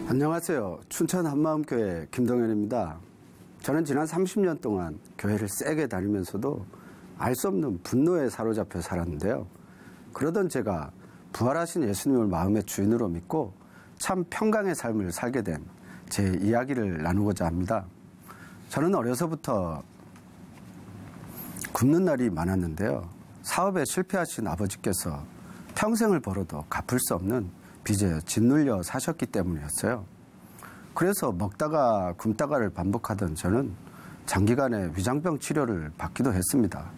안녕하세요. 춘천 한마음교회 김동현입니다. 저는 지난 30년 동안 교회를 세게 다니면서도 알 수 없는 분노에 사로잡혀 살았는데요. 그러던 제가 부활하신 예수님을 마음의 주인으로 믿고 참 평강의 삶을 살게 된 제 이야기를 나누고자 합니다. 저는 어려서부터 굶는 날이 많았는데요. 사업에 실패하신 아버지께서 평생을 벌어도 갚을 수 없는 빚에 짓눌려 사셨기 때문이었어요. 그래서 먹다가 굶다가를 반복하던 저는 장기간의 위장병 치료를 받기도 했습니다.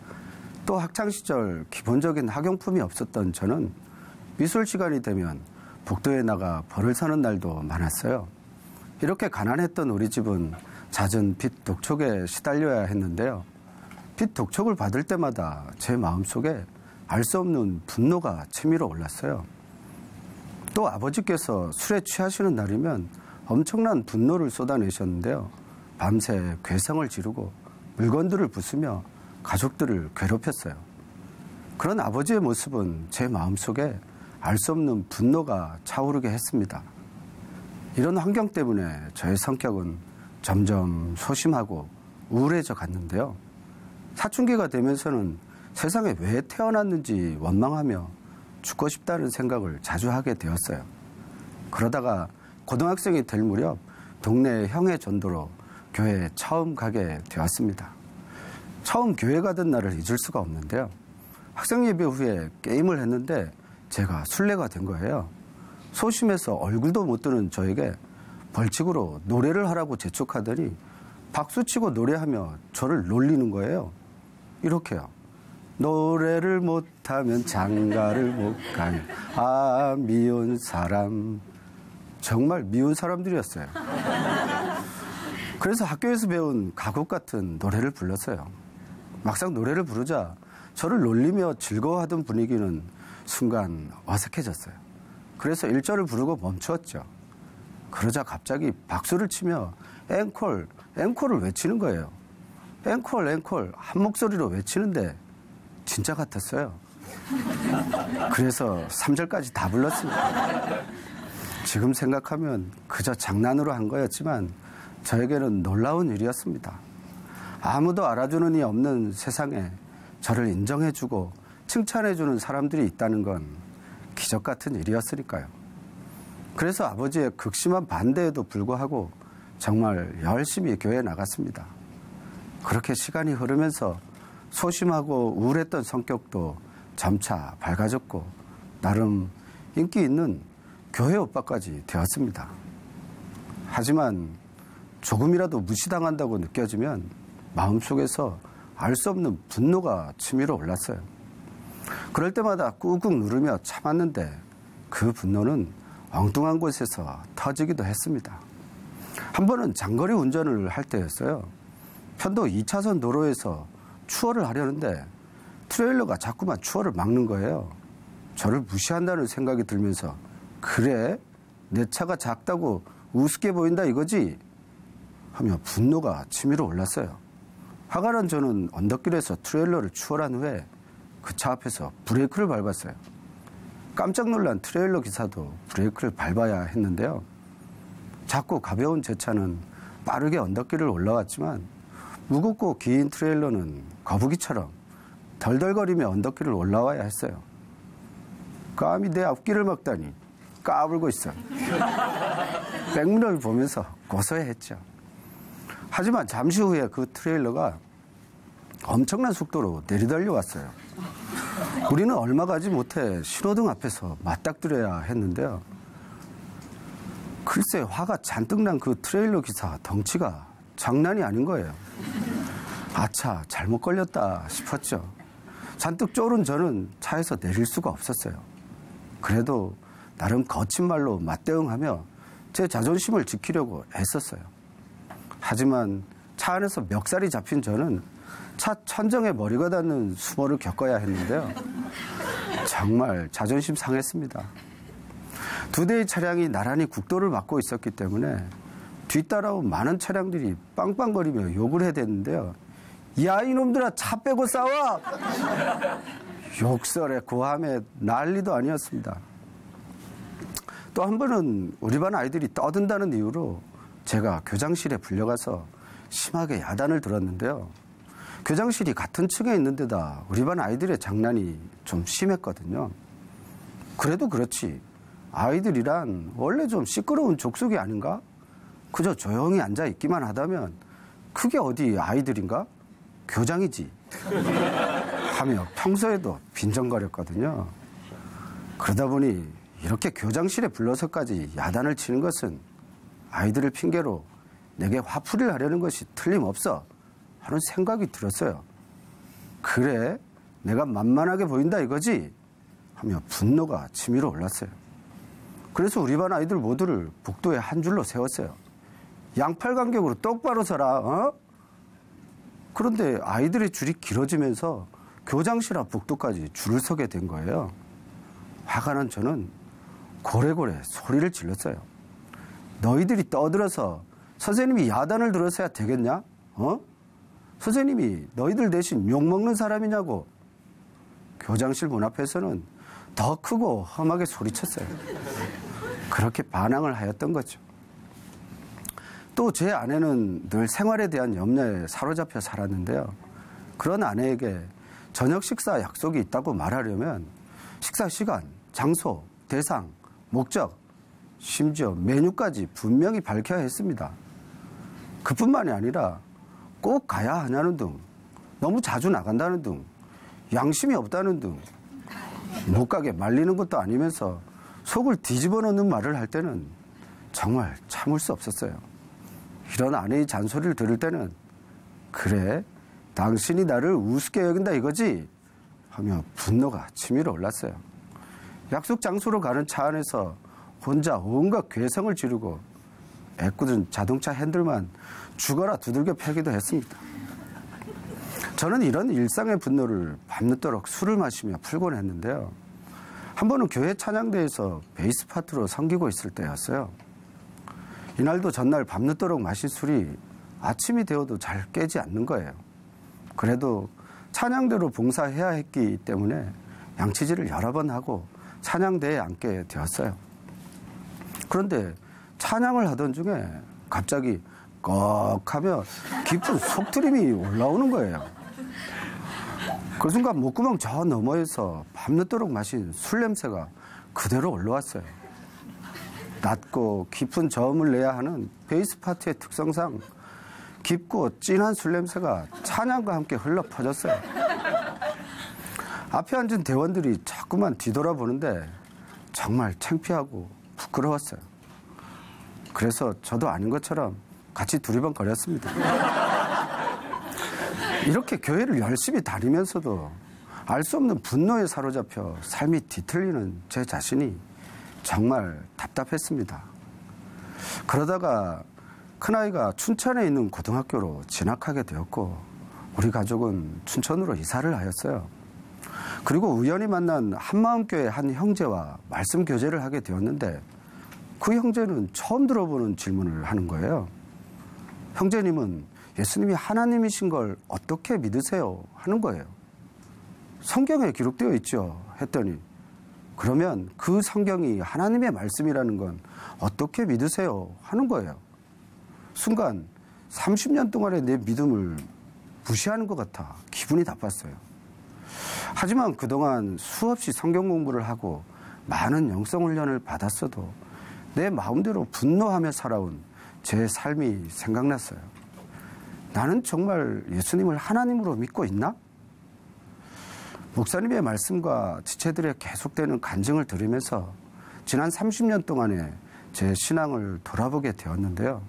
또 학창시절 기본적인 학용품이 없었던 저는 미술 시간이 되면 복도에 나가 벌을 사는 날도 많았어요. 이렇게 가난했던 우리 집은 잦은 빚 독촉에 시달려야 했는데요. 빚 독촉을 받을 때마다 제 마음속에 알 수 없는 분노가 치밀어 올랐어요. 또 아버지께서 술에 취하시는 날이면 엄청난 분노를 쏟아내셨는데요. 밤새 괴성을 지르고 물건들을 부수며 가족들을 괴롭혔어요. 그런 아버지의 모습은 제 마음속에 알 수 없는 분노가 차오르게 했습니다. 이런 환경 때문에 저의 성격은 점점 소심하고 우울해져 갔는데요. 사춘기가 되면서는 세상에 왜 태어났는지 원망하며 죽고 싶다는 생각을 자주 하게 되었어요. 그러다가 고등학생이 될 무렵 동네 형의 전도로 교회에 처음 가게 되었습니다. 처음 교회 가던 날을 잊을 수가 없는데요. 학생 예배 후에 게임을 했는데 제가 술래가 된 거예요. 소심해서 얼굴도 못 드는 저에게 벌칙으로 노래를 하라고 재촉하더니 박수치고 노래하며 저를 놀리는 거예요. 이렇게요. 노래를 못하면 장가를 못 가요. 아, 미운 사람. 정말 미운 사람들이었어요. 그래서 학교에서 배운 가곡 같은 노래를 불렀어요. 막상 노래를 부르자 저를 놀리며 즐거워하던 분위기는 순간 어색해졌어요. 그래서 1절을 부르고 멈추었죠. 그러자 갑자기 박수를 치며 앵콜을 외치는 거예요. 앵콜 한 목소리로 외치는데 진짜 같았어요. 그래서 3절까지 다 불렀습니다. 지금 생각하면 그저 장난으로 한 거였지만 저에게는 놀라운 일이었습니다. 아무도 알아주는 이 없는 세상에 저를 인정해주고 칭찬해주는 사람들이 있다는 건 기적 같은 일이었으니까요. 그래서 아버지의 극심한 반대에도 불구하고 정말 열심히 교회에 나갔습니다. 그렇게 시간이 흐르면서 소심하고 우울했던 성격도 점차 밝아졌고 나름 인기 있는 교회 오빠까지 되었습니다. 하지만 조금이라도 무시당한다고 느껴지면 마음속에서 알 수 없는 분노가 치밀어 올랐어요. 그럴 때마다 꾹꾹 누르며 참았는데 그 분노는 엉뚱한 곳에서 터지기도 했습니다. 한 번은 장거리 운전을 할 때였어요. 편도 2차선 도로에서 추월을 하려는데 트레일러가 자꾸만 추월을 막는 거예요. 저를 무시한다는 생각이 들면서 그래? 내 차가 작다고 우습게 보인다 이거지? 하며 분노가 치밀어 올랐어요. 화가 난 저는 언덕길에서 트레일러를 추월한 후에 그 차 앞에서 브레이크를 밟았어요. 깜짝 놀란 트레일러 기사도 브레이크를 밟아야 했는데요. 작고 가벼운 제 차는 빠르게 언덕길을 올라왔지만 무겁고 긴 트레일러는 거북이처럼 덜덜거리며 언덕길을 올라와야 했어요. 감히 내 앞길을 막다니 까불고 있어. 백문을 보면서 고소해했죠. 하지만 잠시 후에 그 트레일러가 엄청난 속도로 내리달려 왔어요. 우리는 얼마 가지 못해 신호등 앞에서 맞닥뜨려야 했는데요. 글쎄 화가 잔뜩 난 그 트레일러 기사 덩치가 장난이 아닌 거예요. 아차 잘못 걸렸다 싶었죠. 잔뜩 쫄은 저는 차에서 내릴 수가 없었어요. 그래도 나름 거친 말로 맞대응하며 제 자존심을 지키려고 애썼어요. 하지만 차 안에서 멱살이 잡힌 저는 차 천정에 머리가 닿는 수모를 겪어야 했는데요. 정말 자존심 상했습니다. 2대의 차량이 나란히 국도를 막고 있었기 때문에 뒤따라온 많은 차량들이 빵빵거리며 욕을 해댔는데요. 야 이놈들아 차 빼고 싸워! 욕설에 고함에 난리도 아니었습니다. 또 한 번은 우리 반 아이들이 떠든다는 이유로 제가 교장실에 불려가서 심하게 야단을 들었는데요. 교장실이 같은 층에 있는 데다 우리 반 아이들의 장난이 좀 심했거든요. 그래도 그렇지 아이들이란 원래 좀 시끄러운 족속이 아닌가? 그저 조용히 앉아 있기만 하다면 그게 어디 아이들인가? 교장이지 하며 평소에도 빈정거렸거든요. 그러다 보니 이렇게 교장실에 불러서까지 야단을 치는 것은 아이들을 핑계로 내게 화풀이를 하려는 것이 틀림없어 하는 생각이 들었어요. 그래? 내가 만만하게 보인다 이거지? 하며 분노가 치밀어 올랐어요. 그래서 우리 반 아이들 모두를 복도에 한 줄로 세웠어요. 양팔 간격으로 똑바로 서라. 어? 그런데 아이들의 줄이 길어지면서 교장실 앞 복도까지 줄을 서게 된 거예요. 화가 난 저는 고래고래 소리를 질렀어요. 너희들이 떠들어서 선생님이 야단을 들었어야 되겠냐? 어? 선생님이 너희들 대신 욕먹는 사람이냐고. 교장실 문 앞에서는 더 크고 험하게 소리쳤어요. 그렇게 반항을 하였던 거죠. 또 제 아내는 늘 생활에 대한 염려에 사로잡혀 살았는데요. 그런 아내에게 저녁 식사 약속이 있다고 말하려면 식사 시간, 장소, 대상, 목적, 심지어 메뉴까지 분명히 밝혀야 했습니다. 그뿐만이 아니라 꼭 가야 하냐는 등, 너무 자주 나간다는 등, 양심이 없다는 등, 못 가게 말리는 것도 아니면서 속을 뒤집어 놓는 말을 할 때는 정말 참을 수 없었어요. 이런 아내의 잔소리를 들을 때는 그래, 당신이 나를 우습게 여긴다 이거지? 하며 분노가 치밀어 올랐어요. 약속 장소로 가는 차 안에서 혼자 온갖 괴성을 지르고 애꿎은 자동차 핸들만 죽어라 두들겨 패기도 했습니다. 저는 이런 일상의 분노를 밤늦도록 술을 마시며 풀곤 했는데요. 한 번은 교회 찬양대에서 베이스 파트로 섬기고 있을 때였어요. 이날도 전날 밤늦도록 마신 술이 아침이 되어도 잘 깨지 않는 거예요. 그래도 찬양대로 봉사해야 했기 때문에 양치질을 여러 번 하고 찬양대에 앉게 되었어요. 그런데 찬양을 하던 중에 갑자기 꺽 하며 깊은 속트림이 올라오는 거예요. 그 순간 목구멍 저 너머에서 밤늦도록 마신 술 냄새가 그대로 올라왔어요. 낮고 깊은 저음을 내야 하는 베이스 파트의 특성상 깊고 진한 술 냄새가 찬양과 함께 흘러 퍼졌어요. 앞에 앉은 대원들이 자꾸만 뒤돌아보는데 정말 창피하고 부끄러웠어요. 그래서 저도 아닌 것처럼 같이 두리번거렸습니다. 이렇게 교회를 열심히 다니면서도 알 수 없는 분노에 사로잡혀 삶이 뒤틀리는 제 자신이 정말 답답했습니다. 그러다가 큰아이가 춘천에 있는 고등학교로 진학하게 되었고 우리 가족은 춘천으로 이사를 하였어요. 그리고 우연히 만난 한마음교회 한 형제와 말씀 교제를 하게 되었는데 그 형제는 처음 들어보는 질문을 하는 거예요. 형제님은 예수님이 하나님이신 걸 어떻게 믿으세요? 하는 거예요. 성경에 기록되어 있죠. 했더니 그러면 그 성경이 하나님의 말씀이라는 건 어떻게 믿으세요? 하는 거예요. 순간 30년 동안의 내 믿음을 무시하는 것 같아 기분이 나빴어요. 하지만 그동안 수없이 성경 공부를 하고 많은 영성훈련을 받았어도 내 마음대로 분노하며 살아온 제 삶이 생각났어요. 나는 정말 예수님을 하나님으로 믿고 있나? 목사님의 말씀과 지체들의 계속되는 간증을 들으면서 지난 30년 동안의 제 신앙을 돌아보게 되었는데요.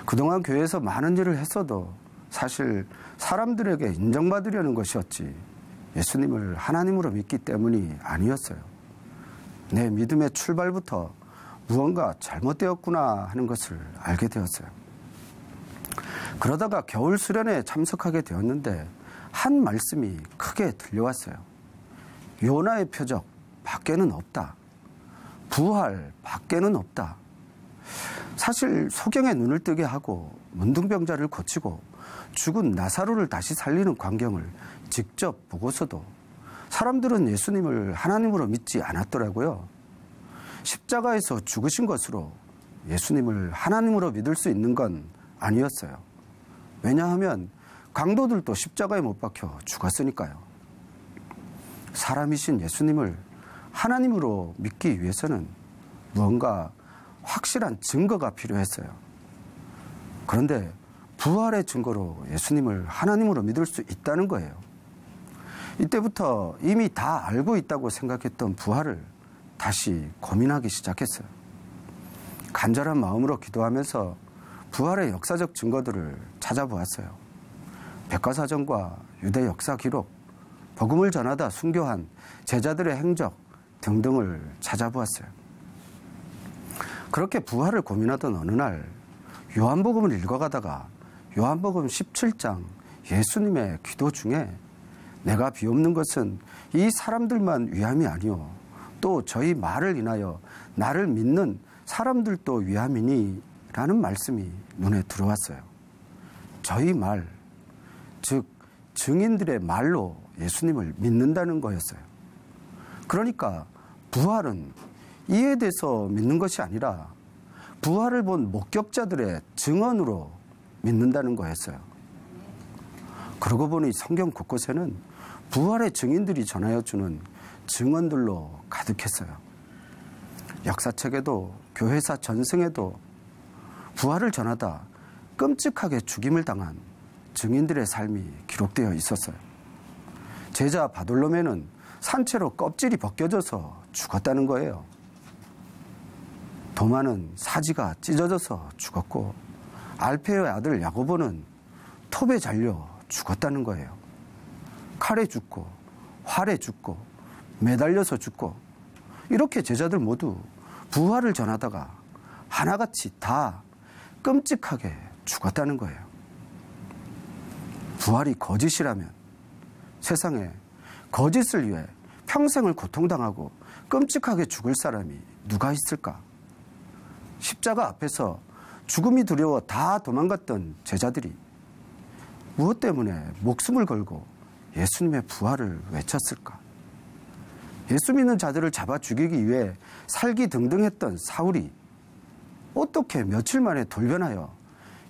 그동안 교회에서 많은 일을 했어도 사실 사람들에게 인정받으려는 것이었지 예수님을 하나님으로 믿기 때문이 아니었어요. 내 믿음의 출발부터 무언가 잘못되었구나 하는 것을 알게 되었어요. 그러다가 겨울 수련회에 참석하게 되었는데 한 말씀이 크게 들려왔어요. 요나의 표적 밖에는 없다. 부활 밖에는 없다. 사실 소경의 눈을 뜨게 하고 문둥병자를 고치고 죽은 나사로를 다시 살리는 광경을 직접 보고서도 사람들은 예수님을 하나님으로 믿지 않았더라고요. 십자가에서 죽으신 것으로 예수님을 하나님으로 믿을 수 있는 건 아니었어요. 왜냐하면 강도들도 십자가에 못 박혀 죽었으니까요. 사람이신 예수님을 하나님으로 믿기 위해서는 무언가 확실한 증거가 필요했어요. 그런데 부활의 증거로 예수님을 하나님으로 믿을 수 있다는 거예요. 이때부터 이미 다 알고 있다고 생각했던 부활을 다시 고민하기 시작했어요. 간절한 마음으로 기도하면서 부활의 역사적 증거들을 찾아보았어요. 백과사전과 유대 역사 기록, 복음을 전하다 순교한 제자들의 행적 등등을 찾아보았어요. 그렇게 부활을 고민하던 어느 날 요한복음을 읽어가다가 요한복음 17장 예수님의 기도 중에 내가 비옵는 것은 이 사람들만 위함이 아니오 또 저희 말을 인하여 나를 믿는 사람들도 위함이니 라는 말씀이 눈에 들어왔어요. 저희 말, 즉 증인들의 말로 예수님을 믿는다는 거였어요. 그러니까 부활은 이에 대해서 믿는 것이 아니라 부활을 본 목격자들의 증언으로 믿는다는 거였어요. 그러고 보니 성경 곳곳에는 부활의 증인들이 전하여주는 증언들로 가득했어요. 역사책에도 교회사 전승에도 부활을 전하다 끔찍하게 죽임을 당한 증인들의 삶이 기록되어 있었어요. 제자 바돌로메는 산채로 껍질이 벗겨져서 죽었다는 거예요. 도마는 사지가 찢어져서 죽었고 알페오의 아들 야고보는 톱에 잘려 죽었다는 거예요. 칼에 죽고 활에 죽고 매달려서 죽고 이렇게 제자들 모두 부활을 전하다가 하나같이 다 끔찍하게 죽었다는 거예요. 부활이 거짓이라면 세상에 거짓을 위해 평생을 고통당하고 끔찍하게 죽을 사람이 누가 있을까? 십자가 앞에서 죽음이 두려워 다 도망갔던 제자들이 무엇 때문에 목숨을 걸고 예수님의 부활을 외쳤을까? 예수 믿는 자들을 잡아 죽이기 위해 살기 등등했던 사울이 어떻게 며칠 만에 돌변하여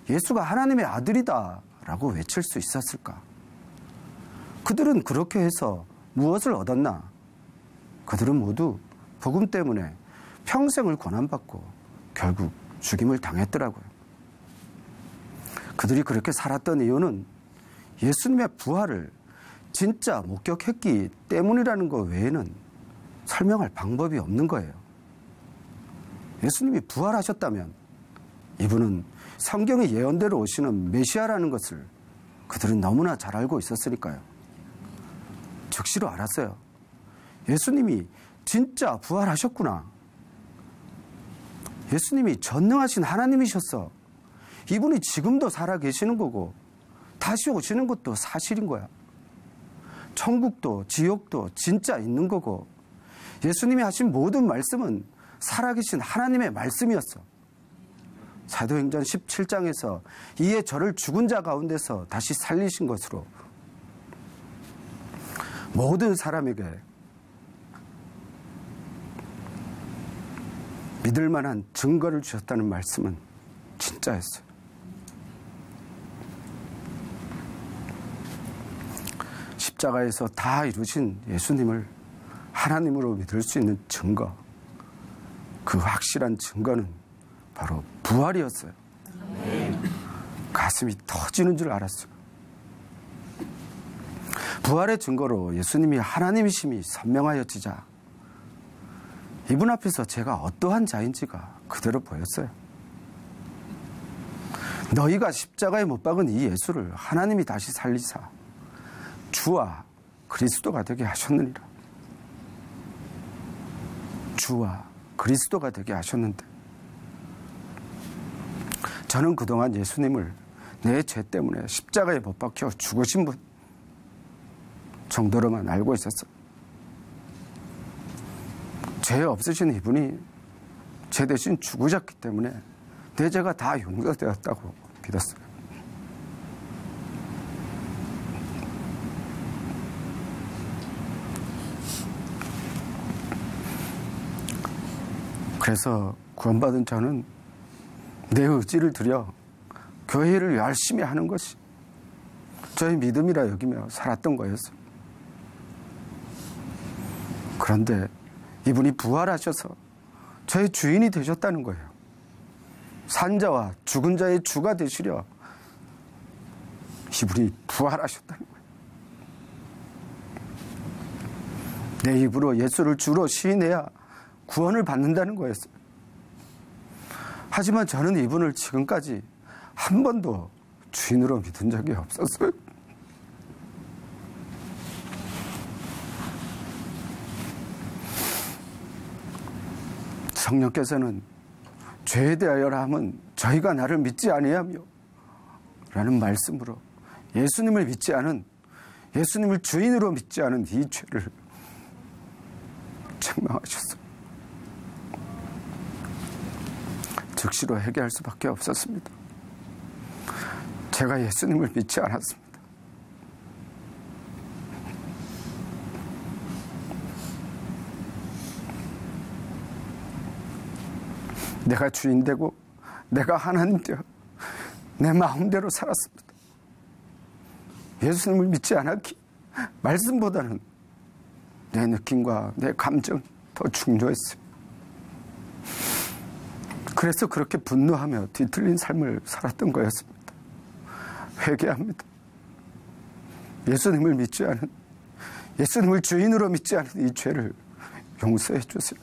예수가 하나님의 아들이다 라고 외칠 수 있었을까? 그들은 그렇게 해서 무엇을 얻었나? 그들은 모두 복음 때문에 평생을 고난받고 결국 죽임을 당했더라고요. 그들이 그렇게 살았던 이유는 예수님의 부활을 진짜 목격했기 때문이라는 것 외에는 설명할 방법이 없는 거예요. 예수님이 부활하셨다면 이분은 성경의 예언대로 오시는 메시아라는 것을 그들은 너무나 잘 알고 있었으니까요. 즉시로 알았어요. 예수님이 진짜 부활하셨구나. 예수님이 전능하신 하나님이셨어. 이분이 지금도 살아계시는 거고 다시 오시는 것도 사실인 거야. 천국도 지옥도 진짜 있는 거고 예수님이 하신 모든 말씀은 살아계신 하나님의 말씀이었어. 사도행전 17장에서 이에 저를 죽은 자 가운데서 다시 살리신 것으로 모든 사람에게 믿을 만한 증거를 주셨다는 말씀은 진짜였어요. 십자가에서 다 이루신 예수님을 하나님으로 믿을 수 있는 증거, 그 확실한 증거는 바로 부활이었어요. 가슴이 터지는 줄 알았어요. 부활의 증거로 예수님이 하나님이심이 선명하여지자 이분 앞에서 제가 어떠한 자인지가 그대로 보였어요. 너희가 십자가에 못 박은 이 예수를 하나님이 다시 살리사 주와 그리스도가 되게 하셨느니라. 주와 그리스도가 되게 하셨는데 저는 그동안 예수님을 내 죄 때문에 십자가에 못 박혀 죽으신 분 정도로만 알고 있었어요. 죄 없으신 이분이 죄 대신 죽으셨기 때문에 내 죄가 다 용서되었다고 믿었어요. 그래서 구원받은 저는 내 의지를 들여 교회 일을 열심히 하는 것이 저의 믿음이라 여기며 살았던 거였어요. 그런데 이분이 부활하셔서 저의 주인이 되셨다는 거예요. 산자와 죽은 자의 주가 되시려 이분이 부활하셨다는 거예요. 내 입으로 예수를 주로 시인해야 구원을 받는다는 거였어요. 하지만 저는 이분을 지금까지 한 번도 주인으로 믿은 적이 없었어요. 성령께서는 죄에 대하여라 함은 저희가 나를 믿지 아니하며 라는 말씀으로 예수님을 믿지 않은, 예수님을 주인으로 믿지 않은 이 죄를 책망하셨어요. 즉시로 회개할 수밖에 없었습니다. 제가 예수님을 믿지 않았습니다. 내가 주인 되고 내가 하나님 되어 내 마음대로 살았습니다. 예수님을 믿지 않았기 말씀보다는 내 느낌과 내 감정이 더 중요했어요. 그래서 그렇게 분노하며 뒤틀린 삶을 살았던 거였습니다. 회개합니다. 예수님을 믿지 않은, 예수님을 주인으로 믿지 않은 이 죄를 용서해 주세요.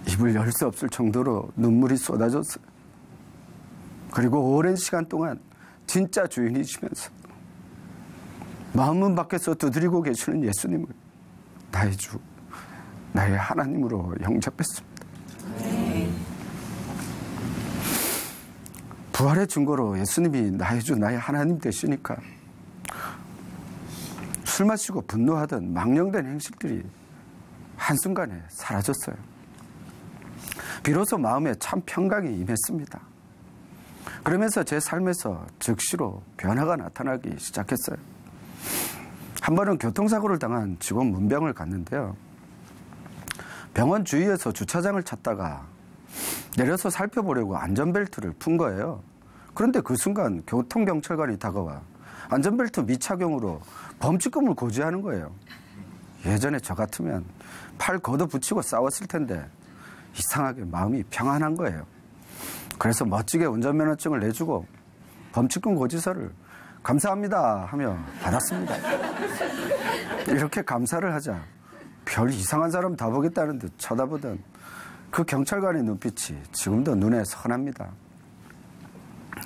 입을 열 수 없을 정도로 눈물이 쏟아졌어요. 그리고 오랜 시간 동안 진짜 주인이시면서 마음문 밖에서 두드리고 계시는 예수님을 나의 주, 나의 하나님으로 영접했습니다. 부활의 증거로 예수님이 나의 주, 나의 하나님 되시니까 술 마시고 분노하던 망령된 행실들이 한순간에 사라졌어요. 비로소 마음에 참 평강이 임했습니다. 그러면서 제 삶에서 즉시로 변화가 나타나기 시작했어요. 한 번은 교통사고를 당한 직원 문병을 갔는데요. 병원 주위에서 주차장을 찾다가 내려서 살펴보려고 안전벨트를 푼 거예요. 그런데 그 순간 교통경찰관이 다가와 안전벨트 미착용으로 범칙금을 고지하는 거예요. 예전에 저 같으면 팔 걷어붙이고 싸웠을 텐데 이상하게 마음이 평안한 거예요. 그래서 멋지게 운전면허증을 내주고 범칙금 고지서를 감사합니다 하며 받았습니다. 이렇게 감사를 하자 별 이상한 사람 다 보겠다는 듯 쳐다보던 그 경찰관의 눈빛이 지금도 눈에 선합니다.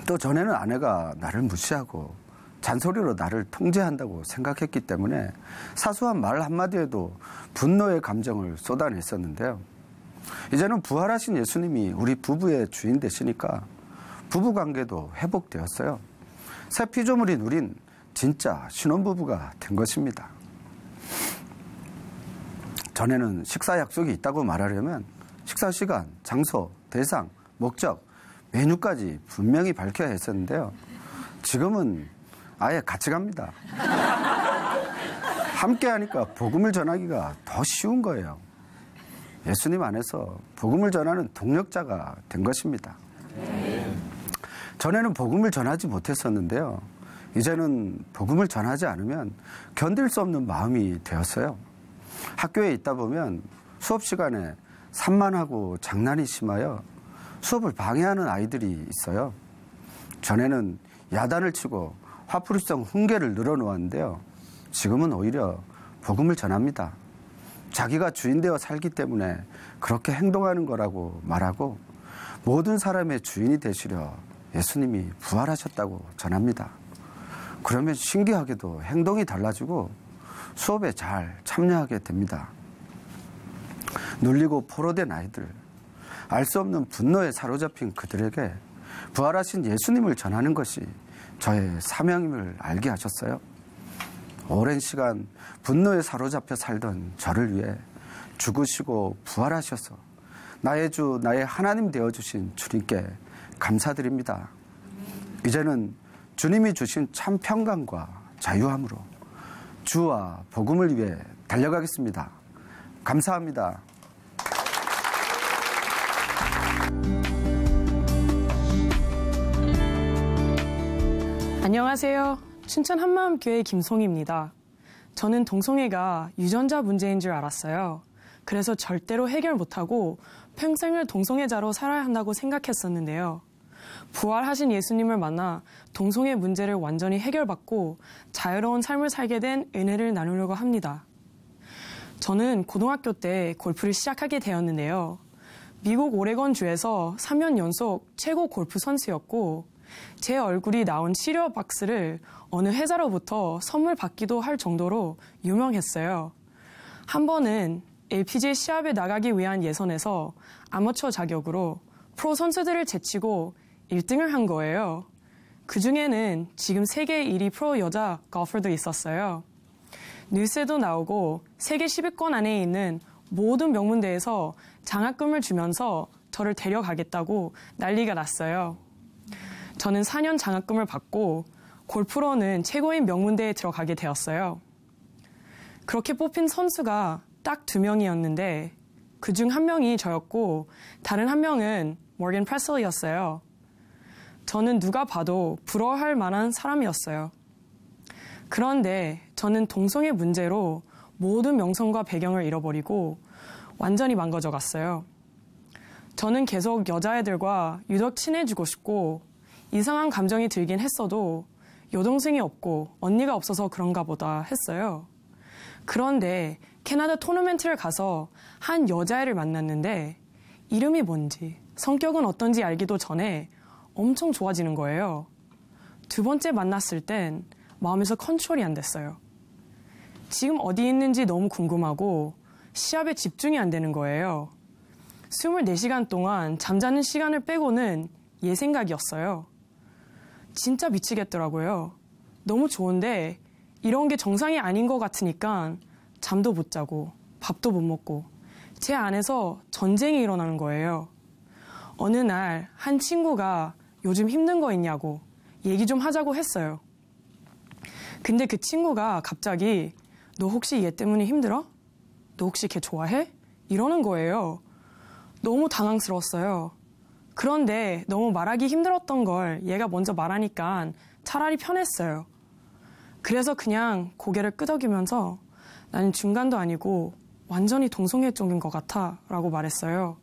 또 전에는 아내가 나를 무시하고 잔소리로 나를 통제한다고 생각했기 때문에 사소한 말 한마디에도 분노의 감정을 쏟아냈었는데요. 이제는 부활하신 예수님이 우리 부부의 주인 되시니까 부부관계도 회복되었어요. 새 피조물인 우린 진짜 신혼부부가 된 것입니다. 전에는 식사 약속이 있다고 말하려면 식사 시간, 장소, 대상, 목적, 메뉴까지 분명히 밝혀야 했었는데요. 지금은 아예 같이 갑니다. 함께 하니까 복음을 전하기가 더 쉬운 거예요. 예수님 안에서 복음을 전하는 동력자가 된 것입니다. 전에는 복음을 전하지 못했었는데요. 이제는 복음을 전하지 않으면 견딜 수 없는 마음이 되었어요. 학교에 있다 보면 수업 시간에 산만하고 장난이 심하여 수업을 방해하는 아이들이 있어요. 전에는 야단을 치고 화풀이성 훈계를 늘어놓았는데요. 지금은 오히려 복음을 전합니다. 자기가 주인 되어 살기 때문에 그렇게 행동하는 거라고 말하고 모든 사람의 주인이 되시려 예수님이 부활하셨다고 전합니다. 그러면 신기하게도 행동이 달라지고 수업에 잘 참여하게 됩니다. 눌리고 포로된 아이들, 알 수 없는 분노에 사로잡힌 그들에게 부활하신 예수님을 전하는 것이 저의 사명임을 알게 하셨어요. 오랜 시간 분노에 사로잡혀 살던 저를 위해 죽으시고 부활하셔서 나의 주, 나의 하나님 되어주신 주님께 감사드립니다. 이제는 주님이 주신 참 평강과 자유함으로 주와 복음을 위해 달려가겠습니다. 감사합니다. 안녕하세요. 춘천 한마음교회 김송희입니다. 저는 동성애가 유전자 문제인 줄 알았어요. 그래서 절대로 해결 못하고 평생을 동성애자로 살아야 한다고 생각했었는데요. 부활하신 예수님을 만나 동성애 문제를 완전히 해결받고 자유로운 삶을 살게 된 은혜를 나누려고 합니다. 저는 고등학교 때 골프를 시작하게 되었는데요. 미국 오레곤주에서 3년 연속 최고 골프 선수였고 제 얼굴이 나온 치료 박스를 어느 회사로부터 선물 받기도 할 정도로 유명했어요. 한 번은 LPGA 시합에 나가기 위한 예선에서 아마추어 자격으로 프로 선수들을 제치고 1등을 한 거예요. 그중에는 지금 세계 1위 프로 여자 골퍼도 있었어요. 뉴스에도 나오고 세계 10위권 안에 있는 모든 명문대에서 장학금을 주면서 저를 데려가겠다고 난리가 났어요. 저는 4년 장학금을 받고 골프로는 최고인 명문대에 들어가게 되었어요. 그렇게 뽑힌 선수가 딱 2명이었는데 그중 1명이 저였고 다른 1명은 모건 프레슬리였어요. 저는 누가 봐도 부러워할 만한 사람이었어요. 그런데 저는 동성애 문제로 모든 명성과 배경을 잃어버리고 완전히 망가져 갔어요. 저는 계속 여자애들과 유독 친해지고 싶고 이상한 감정이 들긴 했어도 여동생이 없고 언니가 없어서 그런가 보다 했어요. 그런데 캐나다 토너먼트를 가서 한 여자애를 만났는데 이름이 뭔지 성격은 어떤지 알기도 전에 엄청 좋아지는 거예요. 2번째 만났을 땐 마음에서 컨트롤이 안 됐어요. 지금 어디 있는지 너무 궁금하고 시합에 집중이 안 되는 거예요. 24시간 동안 잠자는 시간을 빼고는 얘 생각이었어요. 진짜 미치겠더라고요. 너무 좋은데 이런 게 정상이 아닌 것 같으니까 잠도 못 자고 밥도 못 먹고 제 안에서 전쟁이 일어나는 거예요. 어느 날 한 친구가 요즘 힘든 거 있냐고 얘기 좀 하자고 했어요. 근데 그 친구가 갑자기 너 혹시 얘 때문에 힘들어? 너 혹시 걔 좋아해? 이러는 거예요. 너무 당황스러웠어요. 그런데 너무 말하기 힘들었던 걸 얘가 먼저 말하니까 차라리 편했어요. 그래서 그냥 고개를 끄덕이면서 나는 중간도 아니고 완전히 동성애 쪽인 것 같아 라고 말했어요.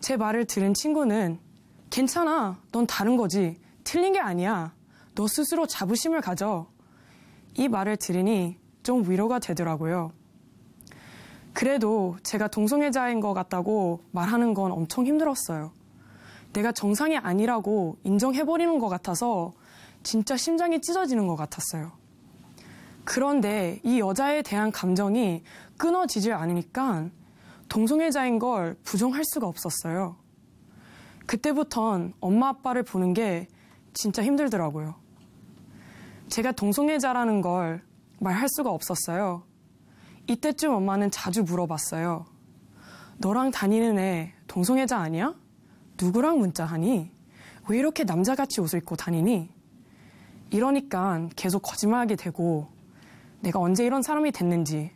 제 말을 들은 친구는 괜찮아, 넌 다른 거지. 틀린 게 아니야. 너 스스로 자부심을 가져. 이 말을 들으니 좀 위로가 되더라고요. 그래도 제가 동성애자인 것 같다고 말하는 건 엄청 힘들었어요. 내가 정상이 아니라고 인정해버리는 것 같아서 진짜 심장이 찢어지는 것 같았어요. 그런데 이 여자에 대한 감정이 끊어지질 않으니까 동성애자인 걸 부정할 수가 없었어요. 그때부턴 엄마 아빠를 보는 게 진짜 힘들더라고요. 제가 동성애자라는 걸 말할 수가 없었어요. 이때쯤 엄마는 자주 물어봤어요. 너랑 다니는 애 동성애자 아니야? 누구랑 문자하니? 왜 이렇게 남자같이 옷을 입고 다니니? 이러니까 계속 거짓말하게 되고 내가 언제 이런 사람이 됐는지.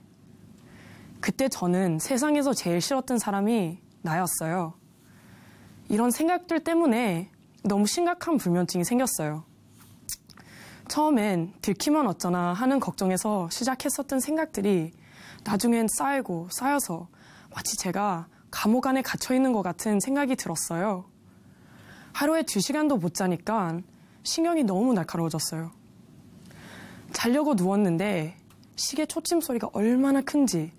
그때 저는 세상에서 제일 싫었던 사람이 나였어요. 이런 생각들 때문에 너무 심각한 불면증이 생겼어요. 처음엔 들키면 어쩌나 하는 걱정에서 시작했었던 생각들이 나중엔 쌓이고 쌓여서 마치 제가 감옥 안에 갇혀있는 것 같은 생각이 들었어요. 하루에 2시간도 못 자니까 신경이 너무 날카로워졌어요. 자려고 누웠는데 시계 초침 소리가 얼마나 큰지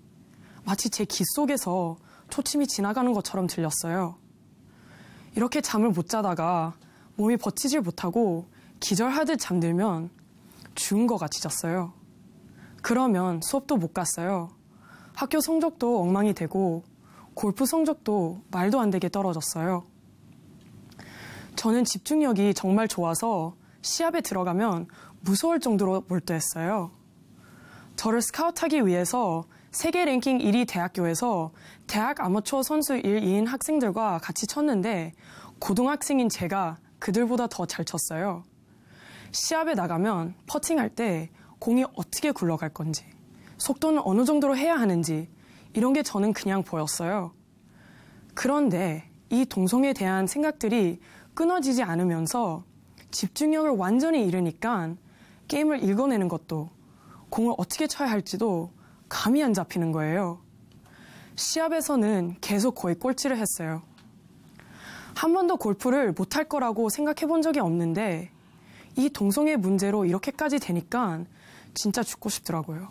마치 제 귀 속에서 초침이 지나가는 것처럼 들렸어요. 이렇게 잠을 못 자다가 몸이 버티질 못하고 기절하듯 잠들면 죽은 것 같이 잤어요. 그러면 수업도 못 갔어요. 학교 성적도 엉망이 되고 골프 성적도 말도 안 되게 떨어졌어요. 저는 집중력이 정말 좋아서 시합에 들어가면 무서울 정도로 몰두했어요. 저를 스카우트하기 위해서 세계 랭킹 1위 대학교에서 대학 아마추어 선수 1위인 학생들과 같이 쳤는데 고등학생인 제가 그들보다 더 잘 쳤어요. 시합에 나가면 퍼팅할 때 공이 어떻게 굴러갈 건지, 속도는 어느 정도로 해야 하는지 이런 게 저는 그냥 보였어요. 그런데 이 동성애에 대한 생각들이 끊어지지 않으면서 집중력을 완전히 잃으니까 게임을 읽어내는 것도 공을 어떻게 쳐야 할지도 감이 안 잡히는 거예요. 시합에서는 계속 거의 꼴찌를 했어요. 한 번도 골프를 못할 거라고 생각해 본 적이 없는데 이 동성애 문제로 이렇게까지 되니까 진짜 죽고 싶더라고요.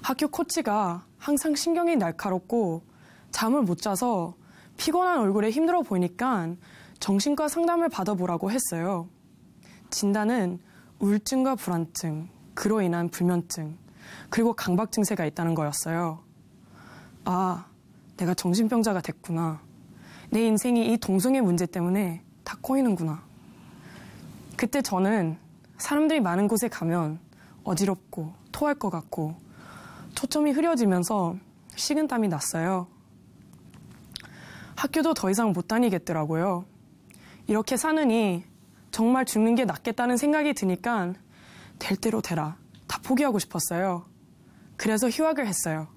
학교 코치가 항상 신경이 날카롭고 잠을 못 자서 피곤한 얼굴에 힘들어 보이니까 정신과 상담을 받아보라고 했어요. 진단은 우울증과 불안증, 그로 인한 불면증, 그리고 강박 증세가 있다는 거였어요. 아, 내가 정신병자가 됐구나. 내 인생이 이 동성애 문제 때문에 다 꼬이는구나. 그때 저는 사람들이 많은 곳에 가면 어지럽고 토할 것 같고 초점이 흐려지면서 식은땀이 났어요. 학교도 더 이상 못 다니겠더라고요. 이렇게 사느니 정말 죽는 게 낫겠다는 생각이 드니까 될 대로 되라. 다 포기하고 싶었어요. 그래서 휴학을 했어요.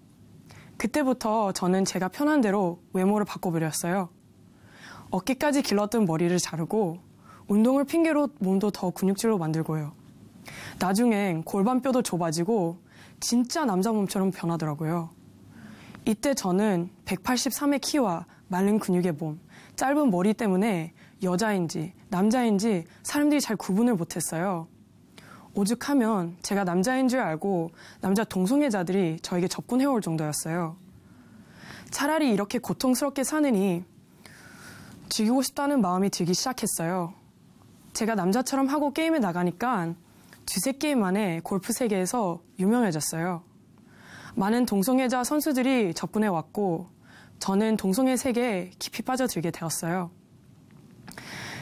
그때부터 저는 제가 편한 대로 외모를 바꿔버렸어요. 어깨까지 길렀던 머리를 자르고 운동을 핑계로 몸도 더 근육질로 만들고요. 나중엔 골반뼈도 좁아지고 진짜 남자 몸처럼 변하더라고요. 이때 저는 183의 키와 마른 근육의 몸, 짧은 머리 때문에 여자인지 남자인지 사람들이 잘 구분을 못했어요. 오죽하면 제가 남자인 줄 알고 남자 동성애자들이 저에게 접근해올 정도였어요. 차라리 이렇게 고통스럽게 사느니 즐기고 싶다는 마음이 들기 시작했어요. 제가 남자처럼 하고 게임에 나가니까 두세 게임 만에 골프 세계에서 유명해졌어요. 많은 동성애자 선수들이 접근해 왔고 저는 동성애 세계에 깊이 빠져들게 되었어요.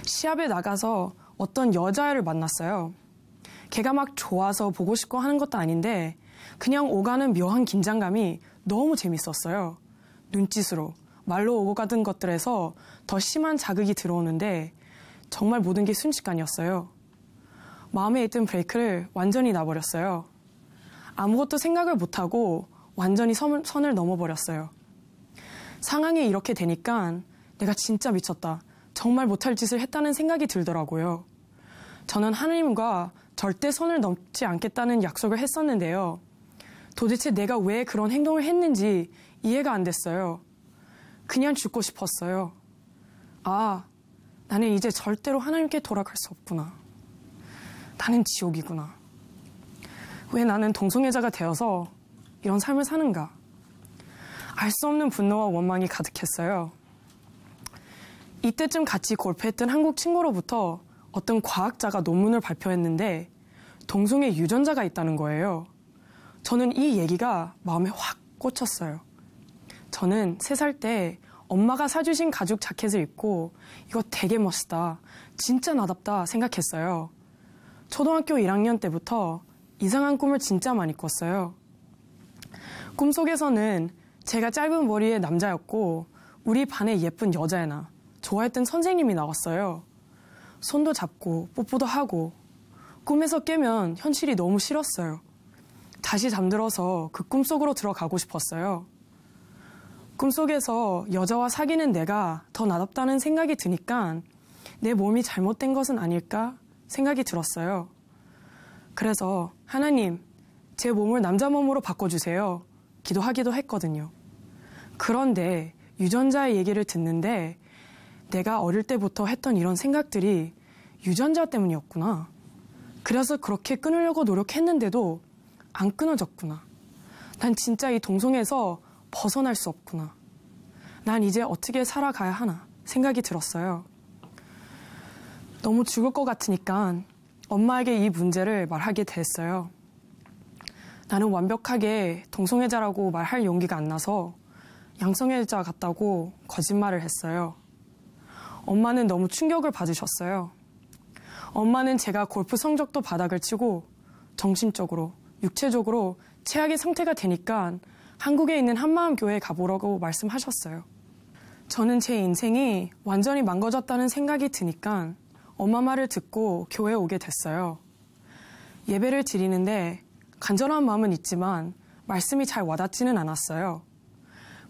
시합에 나가서 어떤 여자애를 만났어요. 걔가 막 좋아서 보고 싶고 하는 것도 아닌데 그냥 오가는 묘한 긴장감이 너무 재밌었어요. 눈짓으로, 말로 오고 가던 것들에서 더 심한 자극이 들어오는데 정말 모든 게 순식간이었어요. 마음에 있던 브레이크를 완전히 놔버렸어요. 아무것도 생각을 못하고 완전히 선을 넘어버렸어요. 상황이 이렇게 되니까 내가 진짜 미쳤다. 정말 못할 짓을 했다는 생각이 들더라고요. 저는 하나님과 절대 선을 넘지 않겠다는 약속을 했었는데요. 도대체 내가 왜 그런 행동을 했는지 이해가 안 됐어요. 그냥 죽고 싶었어요. 아, 나는 이제 절대로 하나님께 돌아갈 수 없구나. 나는 지옥이구나. 왜 나는 동성애자가 되어서 이런 삶을 사는가? 알 수 없는 분노와 원망이 가득했어요. 이때쯤 같이 골프했던 한국 친구로부터 어떤 과학자가 논문을 발표했는데 동성애 유전자가 있다는 거예요. 저는 이 얘기가 마음에 확 꽂혔어요. 저는 3살 때 엄마가 사주신 가죽 자켓을 입고 이거 되게 멋있다, 진짜 나답다 생각했어요. 초등학교 1학년 때부터 이상한 꿈을 진짜 많이 꿨어요. 꿈속에서는 제가 짧은 머리의 남자였고 우리 반에 예쁜 여자애나 좋아했던 선생님이 나왔어요. 손도 잡고 뽀뽀도 하고 꿈에서 깨면 현실이 너무 싫었어요. 다시 잠들어서 그 꿈속으로 들어가고 싶었어요. 꿈속에서 여자와 사귀는 내가 더 나답다는 생각이 드니까 내 몸이 잘못된 것은 아닐까 생각이 들었어요. 그래서 하나님, 제 몸을 남자 몸으로 바꿔주세요. 기도하기도 했거든요. 그런데 유전자의 얘기를 듣는데 내가 어릴 때부터 했던 이런 생각들이 유전자 때문이었구나. 그래서 그렇게 끊으려고 노력했는데도 안 끊어졌구나. 난 진짜 이 동성애에서 벗어날 수 없구나. 난 이제 어떻게 살아가야 하나 생각이 들었어요. 너무 죽을 것 같으니까 엄마에게 이 문제를 말하게 됐어요. 나는 완벽하게 동성애자라고 말할 용기가 안 나서 양성애자 같다고 거짓말을 했어요. 엄마는 너무 충격을 받으셨어요. 엄마는 제가 골프 성적도 바닥을 치고 정신적으로, 육체적으로 최악의 상태가 되니까 한국에 있는 한마음교회에 가보라고 말씀하셨어요. 저는 제 인생이 완전히 망가졌다는 생각이 드니까 엄마 말을 듣고 교회에 오게 됐어요. 예배를 드리는데 간절한 마음은 있지만 말씀이 잘 와닿지는 않았어요.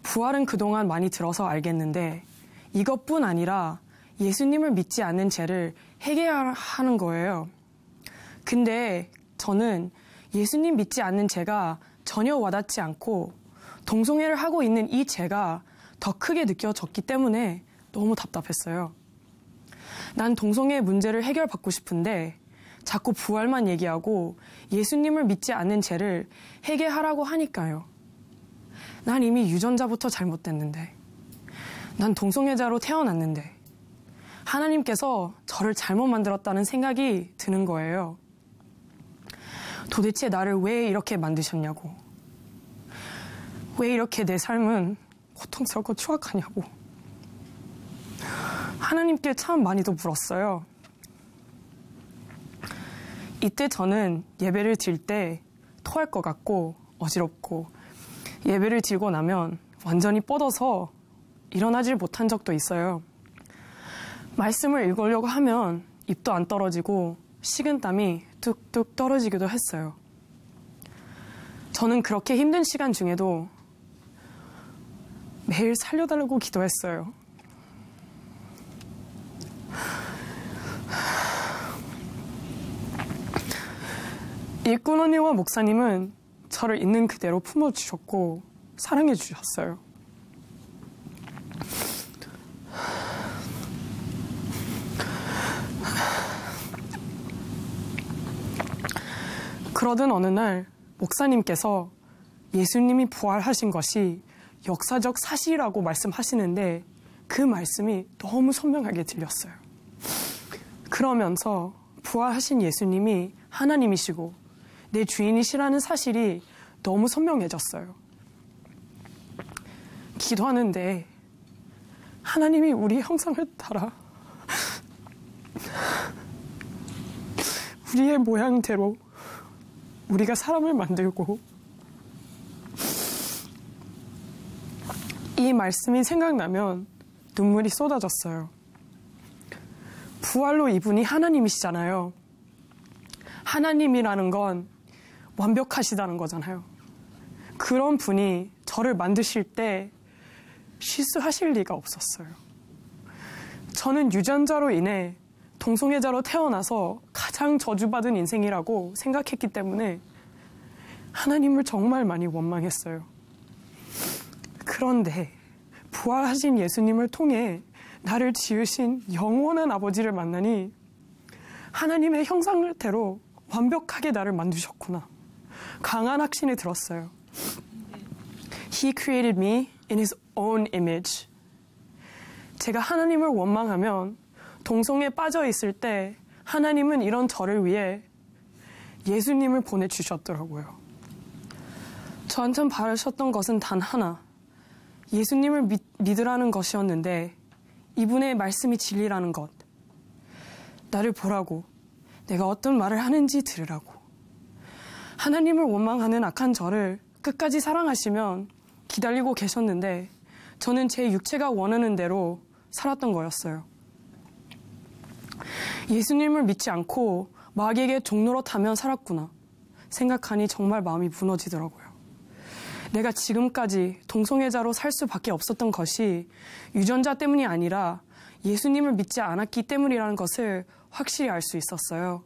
부활은 그동안 많이 들어서 알겠는데 이것뿐 아니라 예수님을 믿지 않는 죄를 해결하는 거예요. 근데 저는 예수님 믿지 않는 죄가 전혀 와닿지 않고 동성애를 하고 있는 이 죄가 더 크게 느껴졌기 때문에 너무 답답했어요. 난 동성애 문제를 해결받고 싶은데 자꾸 부활만 얘기하고 예수님을 믿지 않는 죄를 해결하라고 하니까요. 난 이미 유전자부터 잘못됐는데, 난 동성애자로 태어났는데 하나님께서 저를 잘못 만들었다는 생각이 드는 거예요. 도대체 나를 왜 이렇게 만드셨냐고, 왜 이렇게 내 삶은 고통스럽고 추악하냐고 하나님께 참 많이도 물었어요. 이때 저는 예배를 드릴 때 토할 것 같고 어지럽고 예배를 드리고 나면 완전히 뻗어서 일어나질 못한 적도 있어요. 말씀을 읽으려고 하면 입도 안 떨어지고 식은땀이 뚝뚝 떨어지기도 했어요. 저는 그렇게 힘든 시간 중에도 매일 살려달라고 기도했어요. 일꾼 언니와 목사님은 저를 있는 그대로 품어주셨고 사랑해 주셨어요. 그러던 어느 날 목사님께서 예수님이 부활하신 것이 역사적 사실이라고 말씀하시는데 그 말씀이 너무 선명하게 들렸어요. 그러면서 부활하신 예수님이 하나님이시고 내 주인이시라는 사실이 너무 선명해졌어요. 기도하는데 하나님이 우리 형상을 따라 우리의 모양대로 우리가 사람을 만들고, 이 말씀이 생각나면 눈물이 쏟아졌어요. 부활로 이분이 하나님이시잖아요. 하나님이라는 건 완벽하시다는 거잖아요. 그런 분이 저를 만드실 때 실수하실 리가 없었어요. 저는 유전자로 인해 동성애자로 태어나서 가장 저주받은 인생이라고 생각했기 때문에 하나님을 정말 많이 원망했어요. 그런데 부활하신 예수님을 통해 나를 지으신 영원한 아버지를 만나니 하나님의 형상대로 완벽하게 나를 만드셨구나. 강한 확신이 들었어요. He created me in His own image. 제가 하나님을 원망하면 동성애에 빠져 있을 때 하나님은 이런 저를 위해 예수님을 보내주셨더라고요. 저한테 바라셨던 것은 단 하나, 예수님을 믿으라는 것이었는데 이분의 말씀이 진리라는 것, 나를 보라고, 내가 어떤 말을 하는지 들으라고. 하나님을 원망하는 악한 저를 끝까지 사랑하시면 기다리고 계셨는데 저는 제 육체가 원하는 대로 살았던 거였어요. 예수님을 믿지 않고 마귀에게 종노릇하며 살았구나 생각하니 정말 마음이 무너지더라고요. 내가 지금까지 동성애자로 살 수밖에 없었던 것이 유전자 때문이 아니라 예수님을 믿지 않았기 때문이라는 것을 확실히 알 수 있었어요.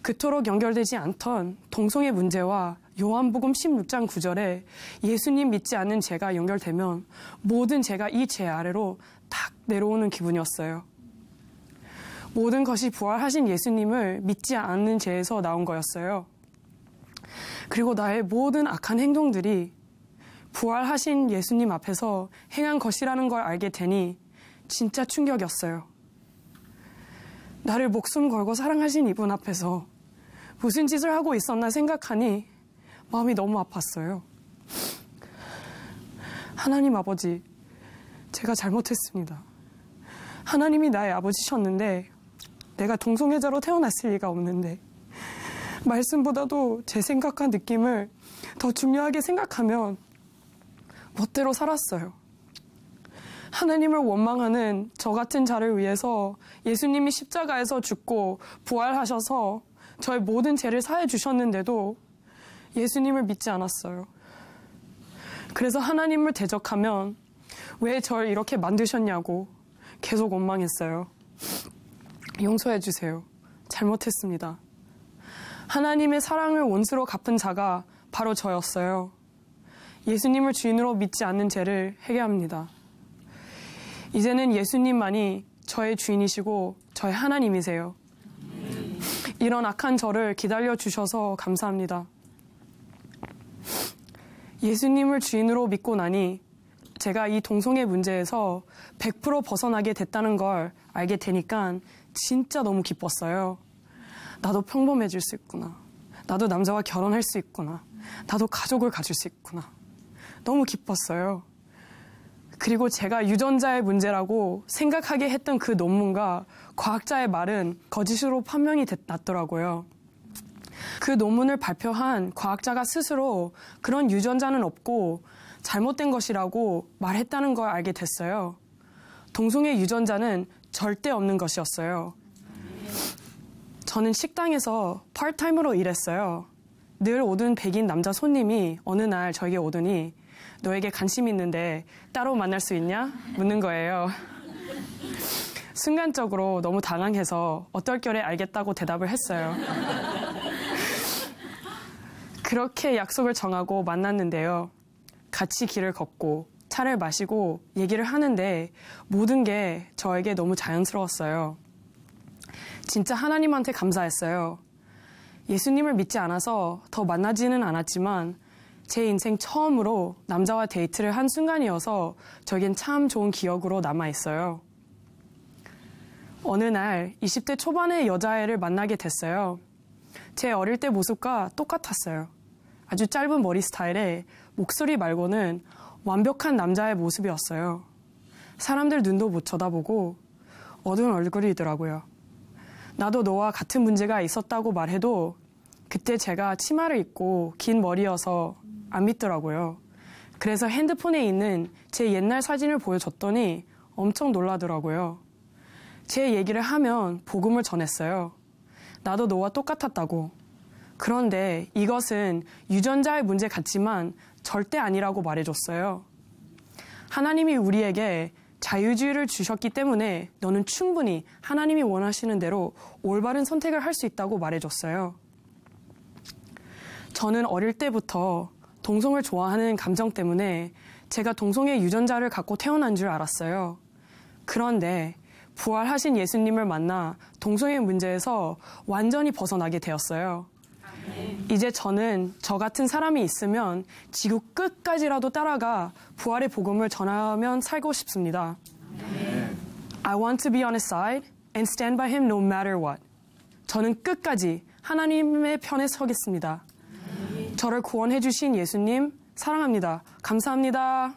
그토록 연결되지 않던 동성애 문제와 요한복음 16장 9절에 예수님 믿지 않는 죄가 연결되면 모든 죄가 이 죄 아래로 탁 내려오는 기분이었어요. 모든 것이 부활하신 예수님을 믿지 않는 죄에서 나온 거였어요. 그리고 나의 모든 악한 행동들이 부활하신 예수님 앞에서 행한 것이라는 걸 알게 되니 진짜 충격이었어요. 나를 목숨 걸고 사랑하신 이분 앞에서 무슨 짓을 하고 있었나 생각하니 마음이 너무 아팠어요. 하나님 아버지, 제가 잘못했습니다. 하나님이 나의 아버지셨는데 내가 동성애자로 태어났을 리가 없는데 말씀보다도 제 생각과 느낌을 더 중요하게 생각하면 멋대로 살았어요. 하나님을 원망하는 저 같은 자를 위해서 예수님이 십자가에서 죽고 부활하셔서 저의 모든 죄를 사해 주셨는데도 예수님을 믿지 않았어요. 그래서 하나님을 대적하면 왜 절 이렇게 만드셨냐고 계속 원망했어요. 용서해 주세요. 잘못했습니다. 하나님의 사랑을 원수로 갚은 자가 바로 저였어요. 예수님을 주인으로 믿지 않는 죄를 회개합니다. 이제는 예수님만이 저의 주인이시고 저의 하나님이세요. 이런 악한 저를 기다려 주셔서 감사합니다. 예수님을 주인으로 믿고 나니 제가 이 동성애 문제에서 100% 벗어나게 됐다는 걸 알게 되니까 진짜 너무 기뻤어요. 나도 평범해질 수 있구나. 나도 남자와 결혼할 수 있구나. 나도 가족을 가질 수 있구나. 너무 기뻤어요. 그리고 제가 유전자의 문제라고 생각하게 했던 그 논문과 과학자의 말은 거짓으로 판명이 났더라고요. 그 논문을 발표한 과학자가 스스로 그런 유전자는 없고 잘못된 것이라고 말했다는 걸 알게 됐어요. 동성애 유전자는 절대 없는 것이었어요. 저는 식당에서 파트타임으로 일했어요. 늘 오던 백인 남자 손님이 어느 날 저에게 오더니 너에게 관심 있는데 따로 만날 수 있냐? 묻는 거예요. 순간적으로 너무 당황해서 어떨결에 알겠다고 대답을 했어요. 그렇게 약속을 정하고 만났는데요. 같이 길을 걷고 차를 마시고 얘기를 하는데 모든 게 저에게 너무 자연스러웠어요. 진짜 하나님한테 감사했어요. 예수님을 믿지 않아서 더 만나지는 않았지만 제 인생 처음으로 남자와 데이트를 한 순간이어서 저에겐 참 좋은 기억으로 남아있어요. 어느 날 20대 초반의 여자애를 만나게 됐어요. 제 어릴 때 모습과 똑같았어요. 아주 짧은 머리 스타일에 목소리 말고는 완벽한 남자의 모습이었어요. 사람들 눈도 못 쳐다보고 어두운 얼굴이더라고요. 나도 너와 같은 문제가 있었다고 말해도 그때 제가 치마를 입고 긴 머리여서 안 믿더라고요. 그래서 핸드폰에 있는 제 옛날 사진을 보여줬더니 엄청 놀라더라고요. 제 얘기를 하면 복음을 전했어요. 나도 너와 똑같았다고. 그런데 이것은 유전자의 문제 같지만 절대 아니라고 말해줬어요. 하나님이 우리에게 자유주의를 주셨기 때문에 너는 충분히 하나님이 원하시는 대로 올바른 선택을 할 수 있다고 말해줬어요. 저는 어릴 때부터 동성을 좋아하는 감정 때문에 제가 동성애 유전자를 갖고 태어난 줄 알았어요. 그런데 부활하신 예수님을 만나 동성애 문제에서 완전히 벗어나게 되었어요. 이제 저는 저 같은 사람이 있으면 지구 끝까지라도 따라가 부활의 복음을 전하면 살고 싶습니다. I want to be on his side and stand by him no matter what. 저는 끝까지 하나님의 편에 서겠습니다. 저를 구원해 주신 예수님 사랑합니다. 감사합니다.